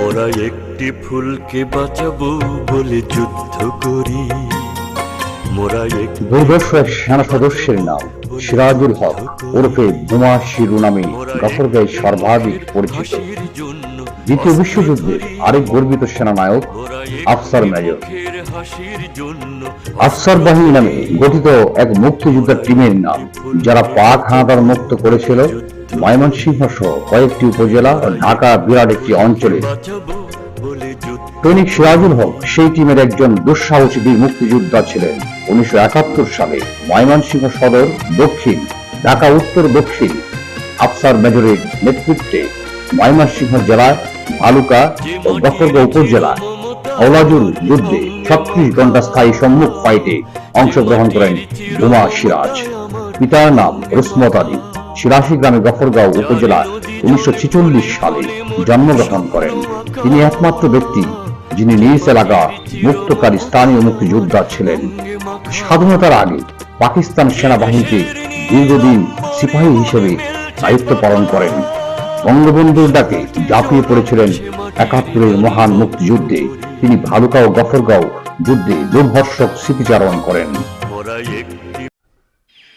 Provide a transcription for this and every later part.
মোরা একটি ফুলকে বাঁচাবো বলে যুদ্ধ করি। মোরা একটি দুর্ধর্ষ এক সেনা সদস্যের নাম সিরাজুল হক ওরফে বোমা শিরু নামে গফরগাঁয়ে সর্বাধিক পরিচিত। দ্বিতীয় বিশ্বযুদ্ধের আরেক গর্বিত সেনানায়ক আফসার মেজর। আফসার বাহিনী নামে গঠিত এক মুক্তিযোদ্ধার টিমের নাম, যারা পাক হানাদার মুক্ত করেছিল ময়মনসিংহ সহ কয়েকটি উপজেলা ও ঢাকা বিরাট একটি অঞ্চলে। সৈনিক সিরাজুল হক সেই টিমের একজন দুঃসাহসী বীর মুক্তিযোদ্ধা ছিলেন। 1971 সালে ময়মনসিংহ সদর দক্ষিণ, ঢাকা উত্তর দক্ষিণ আফসার মেজরের নেতৃত্বে ময়মনসিংহ জেলার ভালুকা ও গফরগাঁও উপজেলা হৌলাজুল যুদ্ধে 36 ঘন্টা স্থায়ী সম্মুখ ফাইটে অংশগ্রহণ করেন বোমা সিরাজ। পিতার নাম রুসমত আলী। ৮৬ গ্রামে গফরগাঁও উপজেলা 1946 সালে জন্মগ্রহণ করেন। তিনি একমাত্র ব্যক্তি যিনি নিজ এলাকা মুক্তকারী স্থানীয় মুক্তিযোদ্ধা ছিলেন। স্বাধীনতার আগে পাকিস্তান সেনাবাহিনীতে দীর্ঘদিন সিপাহী হিসেবে দায়িত্ব পালন করেন। বঙ্গবন্ধুর ডাকে ঝাঁপিয়ে পড়েছিলেন ৭১-এর মহান মুক্তিযুদ্ধে। তিনি ভালুকা ও গফরগাঁও যুদ্ধে দুর্ধর্ষক স্মৃতিচারণ করেন।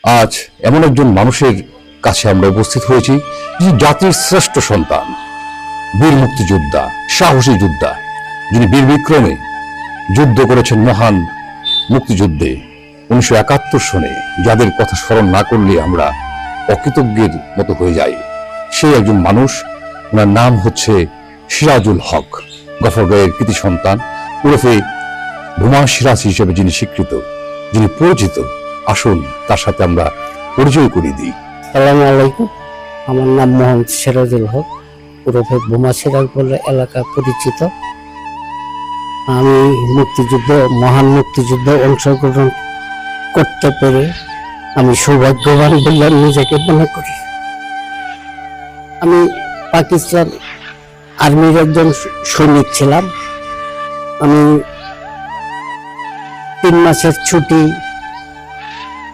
আজ এমন একজন মানুষের কাছে আমরা উপস্থিত হয়েছি, যিনি জাতির শ্রেষ্ঠ সন্তান, বীর মুক্তিযোদ্ধা, সাহসী যোদ্ধা, যিনি বীর বিক্রমে যুদ্ধ করেছেন মহান মুক্তিযুদ্ধে 1971 সনে, যাদের কথা স্মরণ না করলে আমরা অকৃতজ্ঞের মতো হয়ে যাই। সেই একজন মানুষ, ওনার নাম হচ্ছে সিরাজুল হক, গফরগাঁয়ের কৃতি সন্তান, ওরফে বোমা সিরাজ হিসেবে যিনি স্বীকৃত, যিনি পরিচিত। আসুন তার সাথে আমরা পরিচয় করিয়ে দিই। আসসালামু আলাইকুম, আমার নাম মোহাম্মদ সিরাজুল হক, ওরফে বোমা সিরাজ বলে এলাকা পরিচিত। আমি মহান মুক্তিযুদ্ধে অংশগ্রহণ করতে পেরে আমি সৌভাগ্যবান বলে নিজেকে মনে করি। আমি পাকিস্তান আর্মির একজন সৈনিক ছিলাম। আমি 3 মাসের ছুটি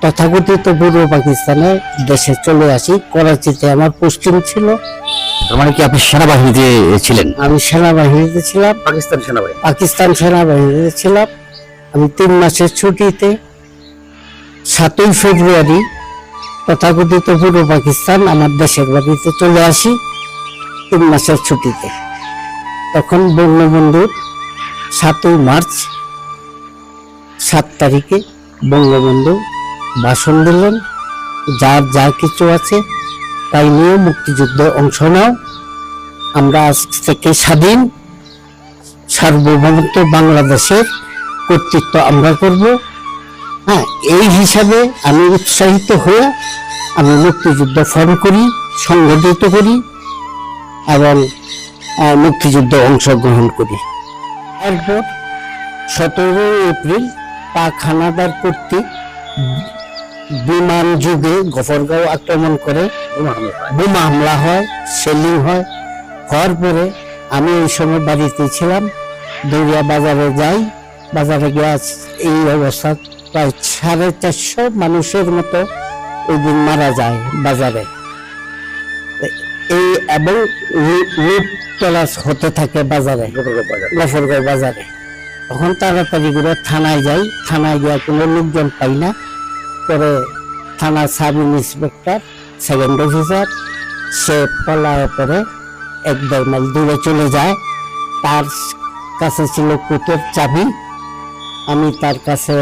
তথাকথিত পূর্ব পাকিস্তানে দেশে চলে আসি। করাচিতে আমার পোস্টিং ছিল। মানে কি আপনি সেনাবাহিনীতে ছিলেন? আমি সেনাবাহিনীতে ছিলাম, পাকিস্তান সেনাবাহিনীতে ছিলাম। আমি 3 মাসের ছুটিতে 7ই ফেব্রুয়ারি তথাকথিত পূর্ব পাকিস্তান আমার দেশের বাড়িতে চলে আসি 3 মাসের ছুটিতে। তখন বঙ্গবন্ধুর 7ই মার্চ 7 তারিখে বঙ্গবন্ধু ভাষণ দিলেন, যার যা কিছু আছে তাই নিয়ে মুক্তিযুদ্ধে অংশ নাও। আমরা আজ থেকে স্বাধীন সার্বভৌমত্ব বাংলাদেশের কর্তৃত্ব আমরা করব। হ্যাঁ, এই হিসাবে আমি উৎসাহিত হয়ে আমি মুক্তিযুদ্ধ ফর্ম করি, সংগঠিত করি এবং মুক্তিযুদ্ধে অংশগ্রহণ করি। এরপর 17 এপ্রিল পাক হানাদার কর্তৃক বিমান যুগে গফরগাঁও আক্রমণ করে বোমা হামলা হয়, সেলিং হয়। হওয়ার পরে আমি এই সময় বাড়িতে ছিলাম, দৌড়িয়া বাজারে যাই। বাজারে গিয়ে এই অবস্থা, প্রায় 450 মানুষের মতো ওই দিন মারা যায় বাজারে। এই এবং লুট তলাশ হতে থাকে বাজারে, গফরগাঁও বাজারে। তখন তাড়াতাড়ি করে থানায় যাই। থানায় গিয়ে কোনো লোকজন পাই না। পরে থানা সাব ইন্সপেক্টর, 2nd অফিসার, সে পলায় পরে 1-1.5 মাইল দূরে চলে যায়। তার কাছে ছিল কোটের চাবি। আমি তার কাছে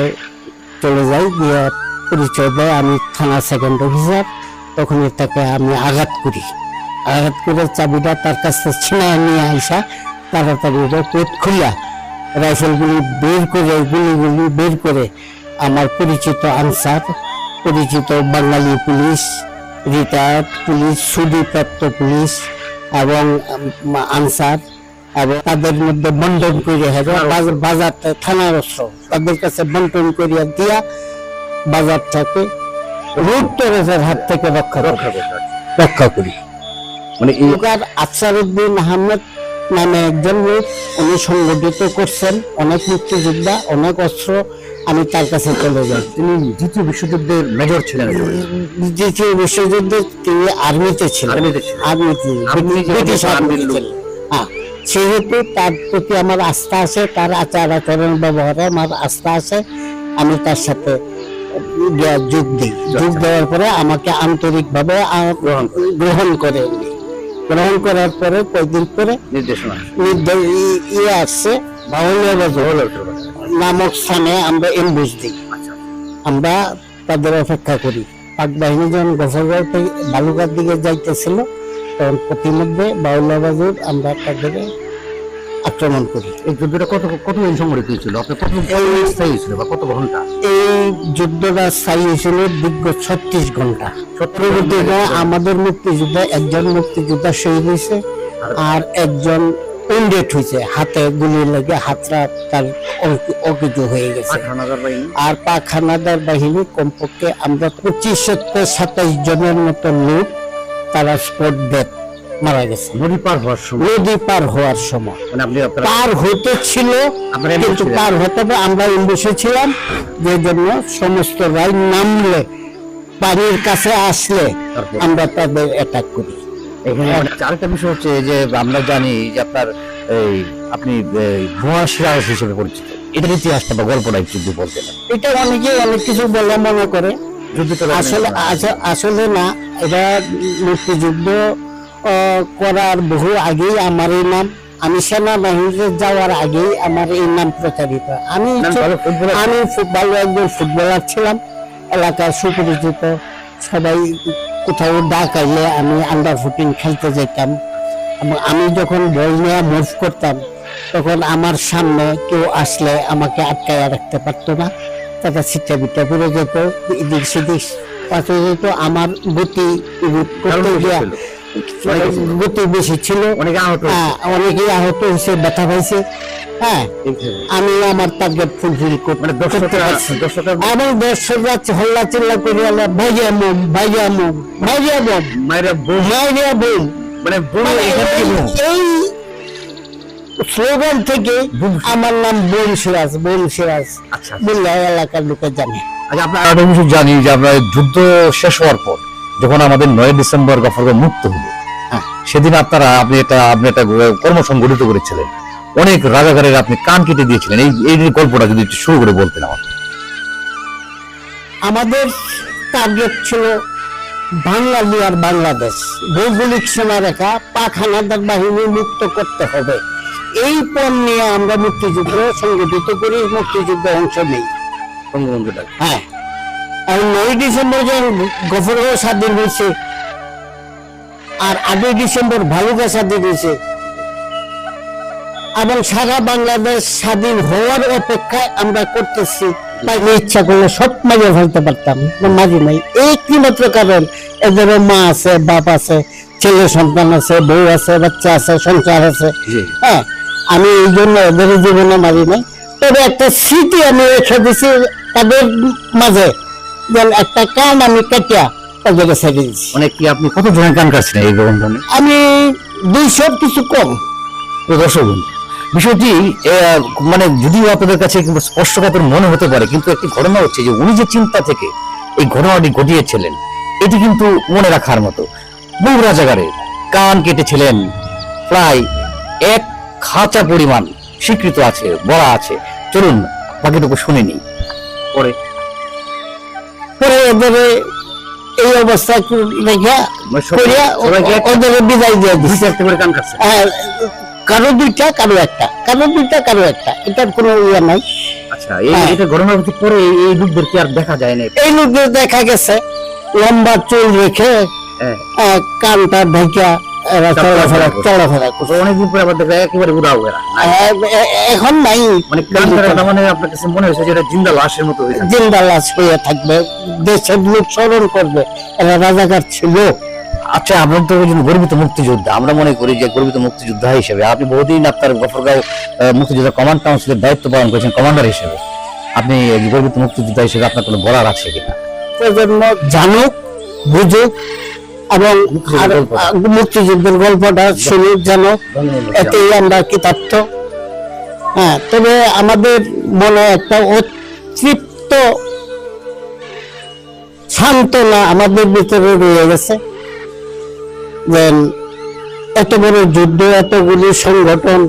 চলে যাই, গিয়ে পরিচয় দেয় আমি থানা 2nd অফিসার। তখন তাকে আমি আঘাত করি। আঘাত করে চাবিটা তার কাছে ছিনায় নিয়ে আইসা তাড়াতাড়ি কোট খুলিয়া রাইফেলগুলি গুলিগুলি বের করে আমার পরিচিত আনসার, পরিচিত বাঙালি পুলিশ, রিটায়ার্ড পুলিশ, ছুটিপ্রাপ্ত পুলিশ এবং আনসার, এবং তাদের মধ্যে বন্টন করে বাজার থানার অস্ত্র তাদের কাছে বন্টন করিয়া দিয়া বাজারটাকে লুটতরাজের হাত থেকে রক্ষা করি। মানে আফসার উদ্দিন আহমেদ নামে একজন লোক, উনি সংগঠিত করছেন অনেক মুক্তিযোদ্ধা, অনেক অস্ত্র। আমি তার কাছে চলে যাই। তিনি দ্বিতীয় বিশ্বযুদ্ধের মেজর ছিলেন। দ্বিতীয় বিশ্বযুদ্ধে তিনি আর্মিতে ছিলেন, ব্রিটিশ আর্মিতে ছিলেন। হ্যাঁ, সেহেতু তার প্রতি আমার আস্থা আছে, তার আচার আচরণ ব্যবহারে আমার আস্থা আছে। আমি তার সাথে যোগ দিই। যোগ দেওয়ার পরে আমাকে আন্তরিকভাবে গ্রহণ করে উনি। গ্রহণ করার পরে কয়েকদিন পরে নির্দেশনা ইয়ে আসছে, বাউলিয়া বাজার নামক স্থানে আমরা এমবুশ দিই। আমরা তাদের অপেক্ষা করি। পাক বাহিনী যখন গফরগাঁও থেকে বালুঘাট দিকে যাইতেছিল, তখন প্রতিমধ্যে বাউলিয়া বাজার আমরা তাদের আক্রমণ করি। এই যুদ্ধটা কতদিন সংগঠিত হয়েছিল? আপনার কত স্থায়ী হয়েছিল বা কত ঘন্টা? এই যুদ্ধটা স্থায়ী হয়েছিল দীর্ঘ 36 ঘন্টা। পরবর্তীতে আমাদের মুক্তিযোদ্ধা একজন মুক্তিযোদ্ধা শহীদ হয়েছে, আর একজন উন্ডেট হয়েছে, হাতে গুলি লেগে হাতটা তার অকেজো হয়ে গেছে। আর পাক হানাদার বাহিনী কমপক্ষে আমরা 25-27 জনের মতো লোক তারা স্পট ডেথ মারা গেছে। নদী পার হওয়ার সময়, নদী পার হওয়ার সময় মানে আপনি পার হতে ছিল, কিন্তু পার হতে হবে আমরা এমবুশে ছিলাম, যে জন্য সমস্ত রায় নামলে পানির কাছে আসলে আমরা তাদের অ্যাটাক করি। এখানে আরেকটা বিষয় হচ্ছে যে আমরা জানি যে আপনার আপনি ভুয়া সিরাজ হিসেবে পরিচিত। এটার ইতিহাসটা বা গল্পটা একটু যদি বলতেন। এটা অনেকে অনেক কিছু বলে মনে করে, আসলে আসলে না। এটা মুক্তিযুদ্ধ করার বহু আগেই আমার এই নাম, আমি সেনাবাহিনীতে যাওয়ার আগেই আমার এই নাম প্রচারিত। আমি ফুটবল একজন ফুটবলার ছিলাম, এলাকার সুপরিচিত। সবাই কোথাও ডাকাইলে আমি আন্ডার 14 খেলতে যেতাম। আমি যখন বল নিয়ে মুভ করতাম, তখন আমার সামনে কেউ আসলে আমাকে আটকায় রাখতে পারতো না, তাটা ছিটটা বিটটা করে যেত, এদিক সেদিক পাশে যেত। আমার গতি করতে গিয়া গতি বেশি ছিল, অনেকেই আহত হয়েছে, ব্যথা পাইছে। হ্যাঁ, আমি আমার টার্গেট ফুলফিল করতে পারছি। এবং দর্শকরা হল্লা চিল্লা করে ভাইয়া মুম, ভাইয়া মুম, ভাইয়া বোম, মাইরা বোম, মানে এই স্লোগান থেকে আমার নাম বোম সিরাজ, বোম সিরাজ বললে এলাকার লোকে জানে। আচ্ছা, আপনার আরো কিছু জানি যে আপনার যুদ্ধ শেষ হওয়ার পর যখন আমাদের 9 ডিসেম্বর গফরগাঁও মুক্ত হলো, সেদিন আপনি একটা কর্ম সংগঠিত করেছিলেন, অনেক রাজাকারের আপনি কান কেটে দিয়েছিলেন। এই গল্পটা যদি একটু শুরু করে বলতেন আমাকে। আমাদের টার্গেট ছিল বাঙালি আর বাংলাদেশ, ভৌগোলিক সীমারেখা পাক হানাদার বাহিনী মুক্ত করতে হবে। এই পণ নিয়ে আমরা মুক্তিযুদ্ধ সংগঠিত করি, মুক্তিযুদ্ধে অংশ নেই। হ্যাঁ, আর 9 ডিসেম্বর যখন গফরগাঁও স্বাধীন হয়েছে, আর 8 ডিসেম্বর ভালুকা স্বাধীন হয়েছে, এবং সারা বাংলাদেশ স্বাধীন হওয়ার অপেক্ষায় আমরা করতেছি। তাই ইচ্ছা করলে সব মাঝে ফেলতে পারতাম, মাঝে নাই। একটি মাত্র কারণ, এদের মা আছে, বাপ আছে, ছেলে সন্তান আছে, বউ আছে, বাচ্চা আছে, সংসার আছে। হ্যাঁ, আমি এই জন্য এদের জীবনে মারি নাই। তবে একটা স্মৃতি আমি রেখে দিছি তাদের মাঝে, যেন একটা কান আমি কাটিয়া তাদেরকে ছেড়ে দিচ্ছি। মানে কি আপনি কত জনের কান কাটছেন এই প্রবন্ধনে? আমি 200 কিছু কম। দর্শক, বিষয়টি মানে যদিও আপনাদের কাছে স্পষ্টকাতর মনে হতে পারে, কিন্তু একটি ঘটনা হচ্ছে যে উনি যে চিন্তা থেকে এই ঘটনাটি ঘটিয়েছিলেন, এটি কিন্তু মনে রাখার মতো। বহু রাজাকারের কান কেটেছিলেন, প্রায় 1 খাঁচা পরিমাণ স্বীকৃত আছে, বলা আছে। চলুন বাকিটুকু শুনে নিই। পরে এদের এই অবস্থা রেখে ওদের বিদায় দিয়ে দিচ্ছে। কান কাটছে, কারো দুইটা, কারো একটা, কারো দুইটা, কারো একটা, এটার কোনো ইয়ে নাই। আচ্ছা, এটা ঘটনার পরে এই লোকদের কি আর দেখা যায় না? এই লোকদের দেখা গেছে লম্বা চুল রেখে কানটা ঢাকা চলাফেরা করছে। অনেকদিন পরে আবার দেখা একেবারে উড়াও বেড়া। এখন নাই, মানে কান কাটা মানে আপনার কাছে মনে হয়েছে যেটা জিন্দা লাশের মতো হয়ে থাকে। জিন্দা লাশ হয়ে থাকবে, দেশের লোক স্মরণ করবে এরা রাজাকার ছিল। আচ্ছা, আপনার তো গর্বিত মুক্তিযোদ্ধা, আমরা মনে করি যে গর্বিত মুক্তিযোদ্ধা হিসেবে আপনি বহুদিন আপনার গফরগাঁও মুক্তিযোদ্ধা কমান্ড কাউন্সিলের দায়িত্ব পালন করেছেন কমান্ডার হিসেবে। আপনি গর্বিত মুক্তিযোদ্ধা হিসেবে আপনার কোনো বলার আছে কিনা? প্রজন্ম জানুক, বুঝুক, এবং মুক্তিযুদ্ধের গল্পটা শুনুক, জানুক, এতেই আমরা কৃতার্থ। হ্যাঁ, তবে আমাদের মনে একটা অতৃপ্ত সান্ত্বনা আমাদের ভিতরে রয়ে গেছে, যে এত বড় যুদ্ধ, এতগুলি সংগঠন,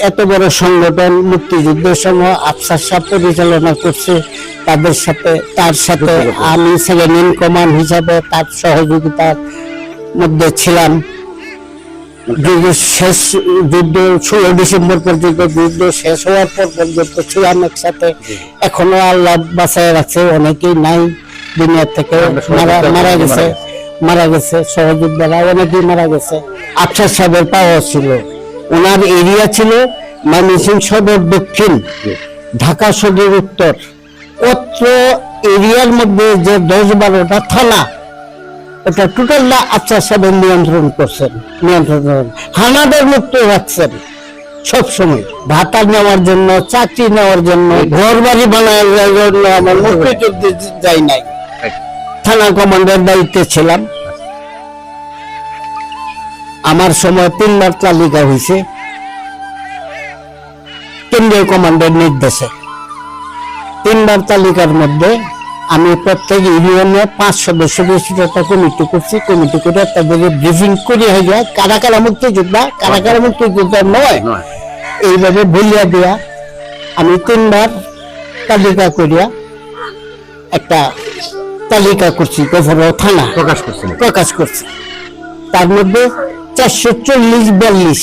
এত বড় সংগঠন মুক্তিযুদ্ধের সময় আফসার সাহেব পরিচালনা করছে, তার সাথে আমি সেকেন্ড ইন কমান্ড হিসাবে তার সহযোগিতার মধ্যে ছিলাম। শেষ যুদ্ধ 16 ডিসেম্বর পর্যন্ত, যুদ্ধ শেষ হওয়ার পর পর্যন্ত ছিলাম একসাথে। এখনো আল্লাহ বাঁচায় রাখছে, অনেকেই নাই দুনিয়া থেকে, মারা গেছে সহযোদ্ধারা, অনেকেই মারা গেছে। আফসার সাহেবের পাওয়া ছিল, ওনার এরিয়া ছিল ময়মনসিংহ সদর দক্ষিণ, ঢাকা সদর উত্তর। অত্র এরিয়ার মধ্যে যে 10-12টা থানা, এটা টোটালটা আফসার সাহেব নিয়ন্ত্রণ করছেন, হানাদার মুক্ত রাখছেন সব সময়। ভাতা নেওয়ার জন্য, চাকরি নেওয়ার জন্য, ঘর বাড়ি বানানোর জন্য আমার মুক্তিযুদ্ধে যাই নাই। থানা কমান্ডার দায়িত্বে ছিলাম। আমার সময় 3বার তালিকা হয়েছে কেন্দ্রীয় কমান্ডার নির্দেশে। 3বার তালিকার মধ্যে আমি প্রত্যেক ইউনিয়নে 5 সদস্য বিশিষ্ট একটা কমিটি করছি। কমিটি করে তাদের ব্রিফিং করে হয়ে যায় কারা কারা মুক্তিযোদ্ধা, কারা কারা মুক্তিযোদ্ধা নয়, এইভাবে বলিয়া দেয়া আমি 3বার তালিকা করিয়া একটা তালিকা করছি, গফরগাঁও থানা প্রকাশ করছি। তার মধ্যে 440-42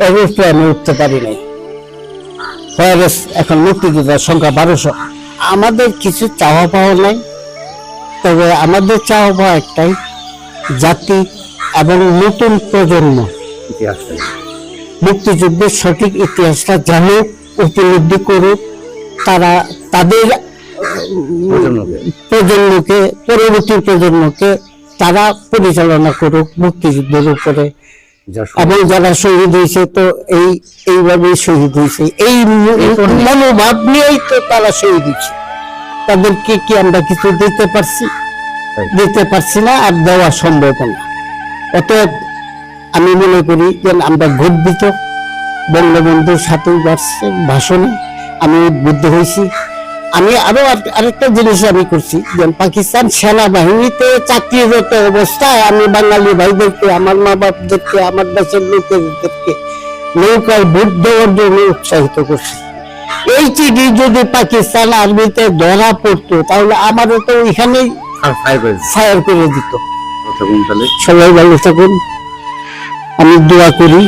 এর উপরে আমি উঠতে পারি নাই। এখন মুক্তিযোদ্ধার সংখ্যা 1200। আমাদের কিছু চাওয়া পাওয়া নাই, তবে আমাদের চাওয়া পাওয়া একটাই, জাতি এবং নতুন প্রজন্ম মুক্তিযুদ্ধের সঠিক ইতিহাসটা জানুক, উপলব্ধি করুক, তারা তাদের প্রজন্মকে, পরবর্তী প্রজন্মকে তারা পরিচালনা করুক মুক্তিযুদ্ধের উপরে। এবং যারা শহীদ হয়েছে তো এইভাবেই শহীদ হয়েছে, এই মনোভাব নিয়েই তো তারা শহীদ হয়েছে। তাদেরকে কি আমরা কিছু দিতে পারছি না, আর দেওয়া সম্ভব না। অতএব আমি মনে করি যে আমরা গর্বিত। বঙ্গবন্ধুর 7ই বার্ষিক ভাষণে আমি উদ্বুদ্ধ হয়েছি। আমি আরো আরেকটা জিনিস আমি করছি, যে পাকিস্তান সেনাবাহিনীতে চাকরিরত অবস্থায় আমি বাঙালি ভাইদেরকে, আমার মা বাপদেরকে, আমার দেশের লোকেদেরকে নৌকায় ভোট দেওয়ার জন্য উৎসাহিত করছি। এই চিঠি যদি পাকিস্তান আর্মিতে ধরা পড়তো তাহলে আমারও তো ওইখানেই ফায়ার করে দিত। সবাই ভালো থাকুন, আমি দোয়া করি।